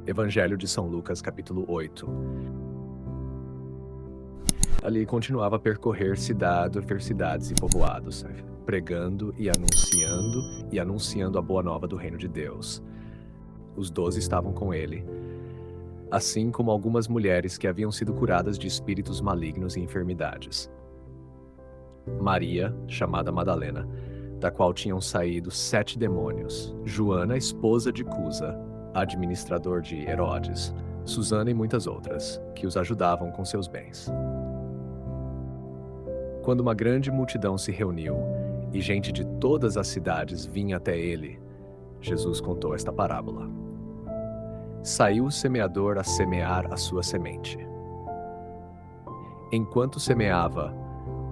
Evangelho de São Lucas, capítulo 8. Ali continuava a percorrer cidades e povoados, pregando e anunciando a boa nova do reino de Deus. Os 12 estavam com ele, assim como algumas mulheres que haviam sido curadas de espíritos malignos e enfermidades. Maria, chamada Madalena, da qual tinham saído 7 demônios, Joana, esposa de Cusa, administrador de Herodes, Susana e muitas outras, que os ajudavam com seus bens. Quando uma grande multidão se reuniu e gente de todas as cidades vinha até ele, Jesus contou esta parábola. Saiu o semeador a semear a sua semente. Enquanto semeava,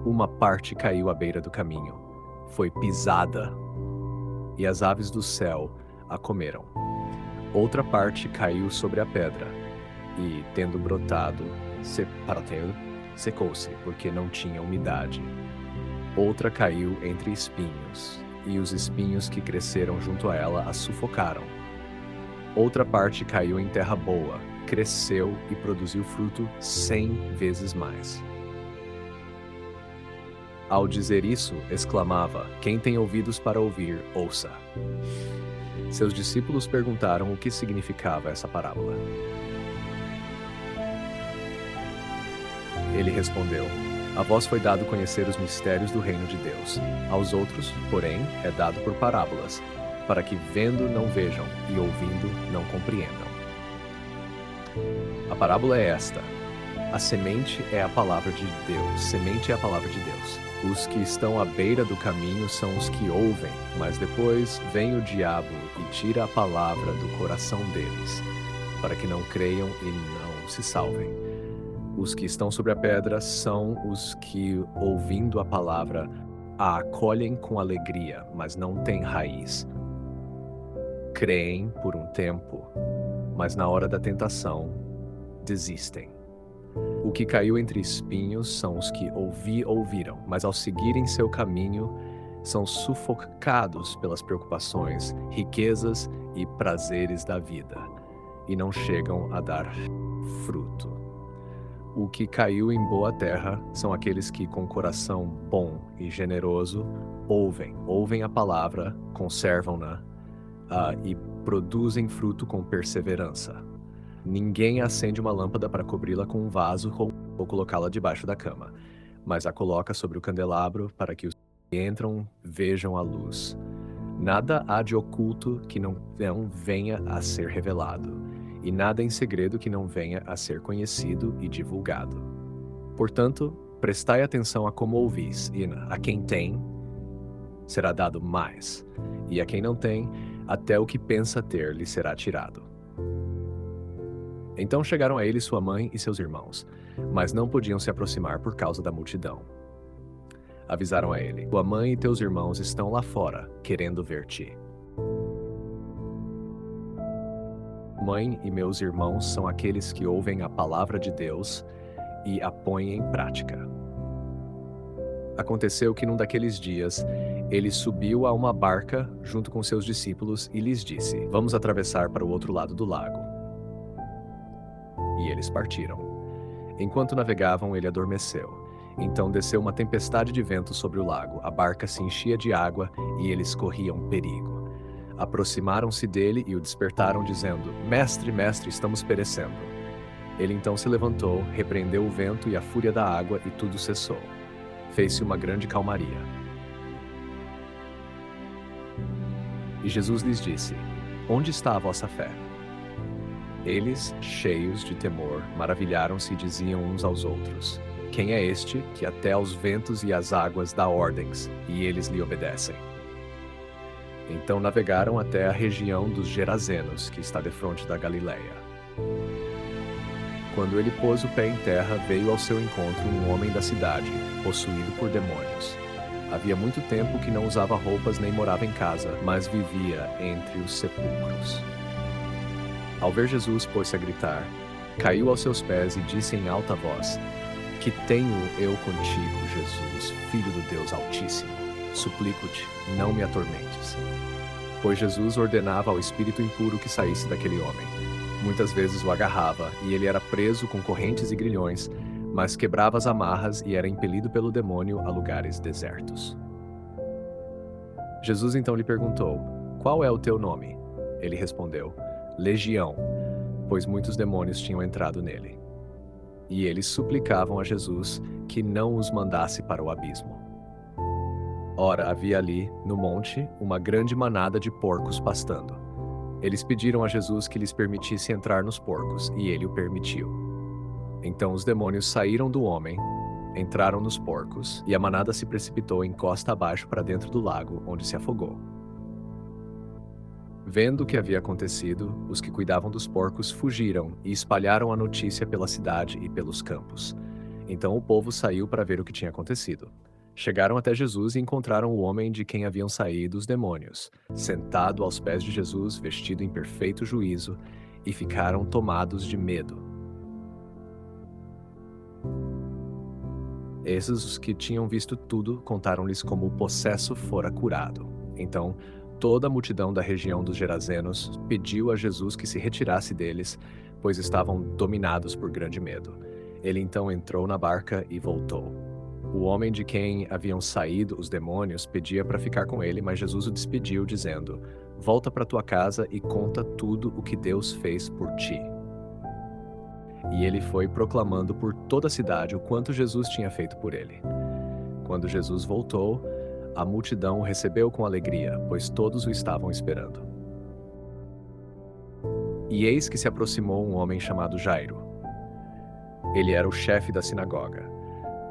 uma parte caiu à beira do caminho, foi pisada, e as aves do céu a comeram. Outra parte caiu sobre a pedra, e, tendo brotado, secou-se, porque não tinha umidade. Outra caiu entre espinhos, e os espinhos que cresceram junto a ela a sufocaram. Outra parte caiu em terra boa, cresceu e produziu fruto 100 vezes mais. Ao dizer isso, exclamava: "Quem tem ouvidos para ouvir, ouça." Seus discípulos perguntaram o que significava essa parábola. Ele respondeu: "A vós foi dado conhecer os mistérios do reino de Deus. Aos outros, porém, é dado por parábolas, para que vendo não vejam e ouvindo não compreendam." A parábola é esta: a semente é a palavra de Deus. Semente é a palavra de Deus. Os que estão à beira do caminho são os que ouvem, mas depois vem o diabo e tira a palavra do coração deles, para que não creiam e não se salvem. Os que estão sobre a pedra são os que, ouvindo a palavra, a acolhem com alegria, mas não têm raiz. Creem por um tempo, mas na hora da tentação, desistem. O que caiu entre espinhos são os que ouviram, mas ao seguirem seu caminho, são sufocados pelas preocupações, riquezas e prazeres da vida, e não chegam a dar fruto. O que caiu em boa terra são aqueles que, com coração bom e generoso, ouvem a palavra, conservam-na e produzem fruto com perseverança. Ninguém acende uma lâmpada para cobri-la com um vaso ou colocá-la debaixo da cama, mas a coloca sobre o candelabro para que os que entram vejam a luz. Nada há de oculto que não venha a ser revelado, e nada em segredo que não venha a ser conhecido e divulgado. Portanto, prestai atenção a como ouvis, e a quem tem, será dado mais, e a quem não tem, até o que pensa ter lhe será tirado. Então chegaram a ele sua mãe e seus irmãos, mas não podiam se aproximar por causa da multidão. Avisaram a ele: "Tua mãe e teus irmãos estão lá fora, querendo ver-te." Mãe e meus irmãos são aqueles que ouvem a palavra de Deus e a põem em prática. Aconteceu que num daqueles dias, ele subiu a uma barca junto com seus discípulos e lhes disse: "Vamos atravessar para o outro lado do lago." E eles partiram. Enquanto navegavam, ele adormeceu. Então desceu uma tempestade de vento sobre o lago, a barca se enchia de água e eles corriam perigo. Aproximaram-se dele e o despertaram, dizendo: "Mestre, mestre, estamos perecendo." Ele então se levantou, repreendeu o vento e a fúria da água, e tudo cessou. Fez-se uma grande calmaria. E Jesus lhes disse: "Onde está a vossa fé?" Eles, cheios de temor, maravilharam-se e diziam uns aos outros: "Quem é este que até aos ventos e às águas dá ordens, e eles lhe obedecem?" Então navegaram até a região dos Gerazenos, que está defronte da Galileia. Quando ele pôs o pé em terra, veio ao seu encontro um homem da cidade, possuído por demônios. Havia muito tempo que não usava roupas nem morava em casa, mas vivia entre os sepulcros. Ao ver Jesus, pôs-se a gritar, caiu aos seus pés e disse em alta voz: "Que tenho eu contigo, Jesus, Filho do Deus Altíssimo? Suplico-te, não me atormentes." pois Jesus ordenava ao espírito impuro que saísse daquele homem. Muitas vezes o agarrava, e ele era preso com correntes e grilhões, mas quebrava as amarras e era impelido pelo demônio a lugares desertos. Jesus então lhe perguntou: "Qual é o teu nome?" Ele respondeu: "Legião", pois muitos demônios tinham entrado nele. E eles suplicavam a Jesus que não os mandasse para o abismo. Ora, havia ali, no monte, uma grande manada de porcos pastando. Eles pediram a Jesus que lhes permitisse entrar nos porcos, e ele o permitiu. Então os demônios saíram do homem, entraram nos porcos, e a manada se precipitou em costa abaixo para dentro do lago, onde se afogou. Vendo o que havia acontecido, os que cuidavam dos porcos fugiram e espalharam a notícia pela cidade e pelos campos. Então o povo saiu para ver o que tinha acontecido. Chegaram até Jesus e encontraram o homem de quem haviam saído os demônios, sentado aos pés de Jesus, vestido em perfeito juízo, e ficaram tomados de medo. Esses, os que tinham visto tudo, contaram-lhes como o possesso fora curado. Então, toda a multidão da região dos Gerazenos pediu a Jesus que se retirasse deles, pois estavam dominados por grande medo. Ele então entrou na barca e voltou. O homem de quem haviam saído os demônios pedia para ficar com ele, mas Jesus o despediu, dizendo: "Volta para tua casa e conta tudo o que Deus fez por ti." E ele foi proclamando por toda a cidade o quanto Jesus tinha feito por ele. Quando Jesus voltou, a multidão o recebeu com alegria, pois todos o estavam esperando. E eis que se aproximou um homem chamado Jairo. Ele era o chefe da sinagoga.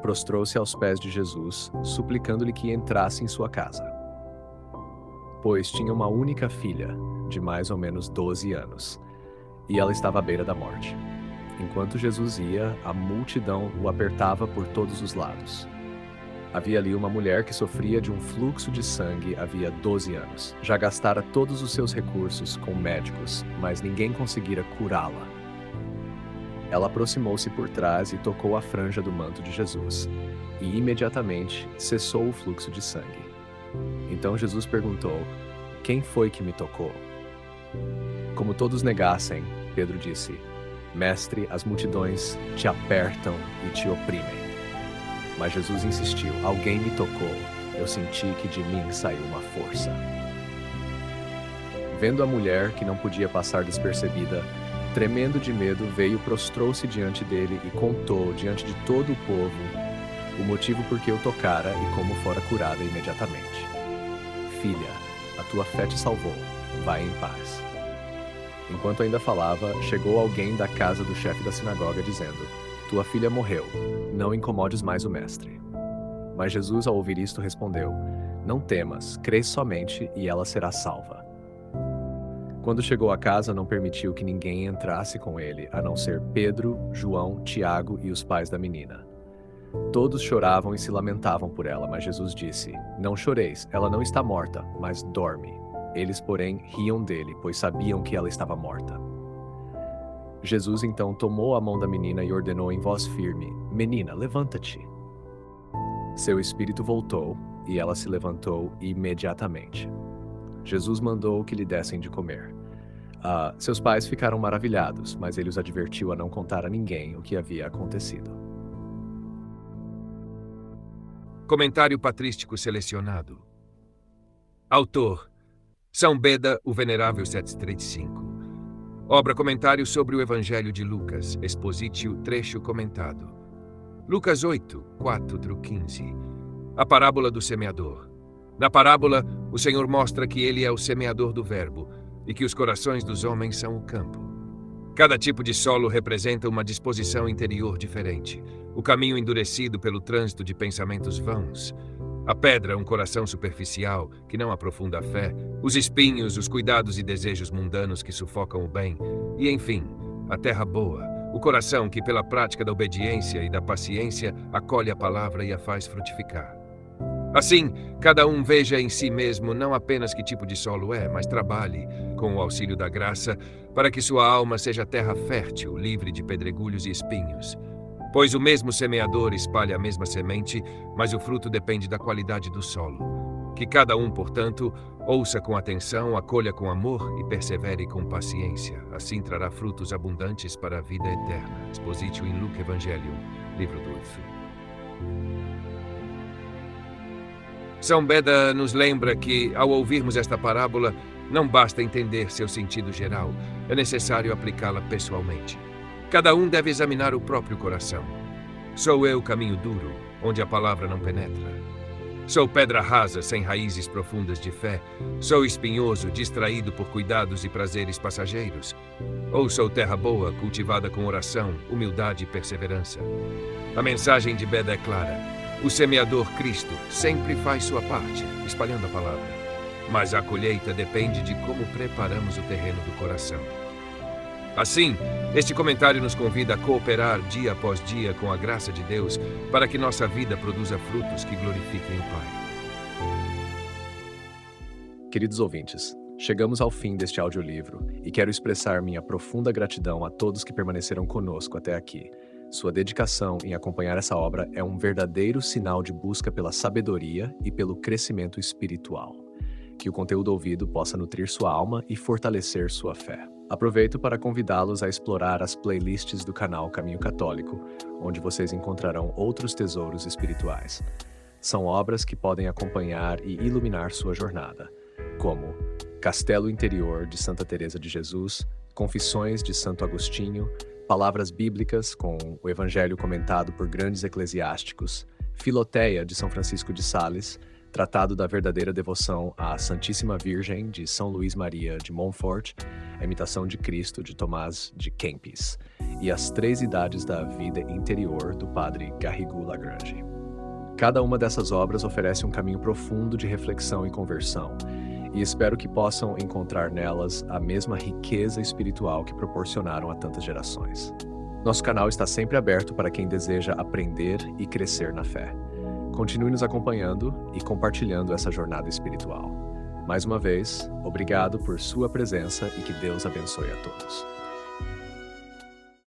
Prostrou-se aos pés de Jesus, suplicando-lhe que entrasse em sua casa. Pois tinha uma única filha, de mais ou menos 12 anos, e ela estava à beira da morte. Enquanto Jesus ia, a multidão o apertava por todos os lados. Havia ali uma mulher que sofria de um fluxo de sangue havia 12 anos. Já gastara todos os seus recursos com médicos, mas ninguém conseguira curá-la. Ela aproximou-se por trás e tocou a franja do manto de Jesus, e imediatamente cessou o fluxo de sangue. Então Jesus perguntou: "Quem foi que me tocou?" Como todos negassem, Pedro disse: "Mestre, as multidões te apertam e te oprimem." Mas Jesus insistiu: "Alguém me tocou. Eu senti que de mim saiu uma força." Vendo a mulher, que não podia passar despercebida, tremendo de medo, veio, prostrou-se diante dele e contou, diante de todo o povo, o motivo por que o tocara e como fora curada imediatamente. "Filha, a tua fé te salvou. Vai em paz." Enquanto ainda falava, chegou alguém da casa do chefe da sinagoga, dizendo: "Tua filha morreu. Não incomodes mais o mestre." Mas Jesus, ao ouvir isto, respondeu: "Não temas, crê somente e ela será salva." Quando chegou a casa, não permitiu que ninguém entrasse com ele, a não ser Pedro, João, Tiago e os pais da menina. Todos choravam e se lamentavam por ela, mas Jesus disse: "Não choreis, ela não está morta, mas dorme." Eles, porém, riam dele, pois sabiam que ela estava morta. Jesus então tomou a mão da menina e ordenou em voz firme: "Menina, levanta-te." Seu espírito voltou, e ela se levantou imediatamente. Jesus mandou que lhe dessem de comer. Seus pais ficaram maravilhados, mas ele os advertiu a não contar a ninguém o que havia acontecido. Comentário patrístico selecionado. Autor: São Beda, o Venerável 735. Obra comentário sobre o Evangelho de Lucas, expositio trecho comentado. Lucas 8, 4-15. A parábola do semeador. Na parábola, o Senhor mostra que ele é o semeador do verbo e que os corações dos homens são o campo. Cada tipo de solo representa uma disposição interior diferente. O caminho endurecido pelo trânsito de pensamentos vãos. A pedra, um coração superficial, que não aprofunda a fé. Os espinhos, os cuidados e desejos mundanos que sufocam o bem. E, enfim, a terra boa, o coração que, pela prática da obediência e da paciência, acolhe a palavra e a faz frutificar. Assim, cada um veja em si mesmo não apenas que tipo de solo é, mas trabalhe, com o auxílio da graça, para que sua alma seja terra fértil, livre de pedregulhos e espinhos. Pois o mesmo semeador espalha a mesma semente, mas o fruto depende da qualidade do solo. Que cada um, portanto, Ouça com atenção, acolha com amor e persevere com paciência. Assim trará frutos abundantes para a vida eterna. Expositio in Luca Evangelium, livro 2. São Beda nos lembra que, ao ouvirmos esta parábola, não basta entender seu sentido geral, é necessário aplicá-la pessoalmente. Cada um deve examinar o próprio coração. Sou eu caminho duro, onde a palavra não penetra? Sou pedra rasa, sem raízes profundas de fé? Sou espinhoso, distraído por cuidados e prazeres passageiros? Ou sou terra boa, cultivada com oração, humildade e perseverança? A mensagem de Beda é clara. O semeador Cristo sempre faz sua parte, espalhando a palavra. Mas a colheita depende de como preparamos o terreno do coração. Assim, este comentário nos convida a cooperar dia após dia com a graça de Deus para que nossa vida produza frutos que glorifiquem o Pai. Queridos ouvintes, chegamos ao fim deste audiolivro e quero expressar minha profunda gratidão a todos que permaneceram conosco até aqui. Sua dedicação em acompanhar essa obra é um verdadeiro sinal de busca pela sabedoria e pelo crescimento espiritual. Que o conteúdo ouvido possa nutrir sua alma e fortalecer sua fé. Aproveito para convidá-los a explorar as playlists do canal Caminho Católico, onde vocês encontrarão outros tesouros espirituais. São obras que podem acompanhar e iluminar sua jornada, como Castelo Interior de Santa Teresa de Jesus, Confissões de Santo Agostinho, Palavras Bíblicas com o Evangelho comentado por grandes eclesiásticos, Filoteia de São Francisco de Sales, Tratado da Verdadeira Devoção à Santíssima Virgem, de São Luís Maria de Montfort, A Imitação de Cristo, de Tomás de Kempis, e As Três Idades da Vida Interior, do padre Garrigou Lagrange. Cada uma dessas obras oferece um caminho profundo de reflexão e conversão, e espero que possam encontrar nelas a mesma riqueza espiritual que proporcionaram a tantas gerações. Nosso canal está sempre aberto para quem deseja aprender e crescer na fé. Continue nos acompanhando e compartilhando essa jornada espiritual. Mais uma vez, obrigado por sua presença e que Deus abençoe a todos.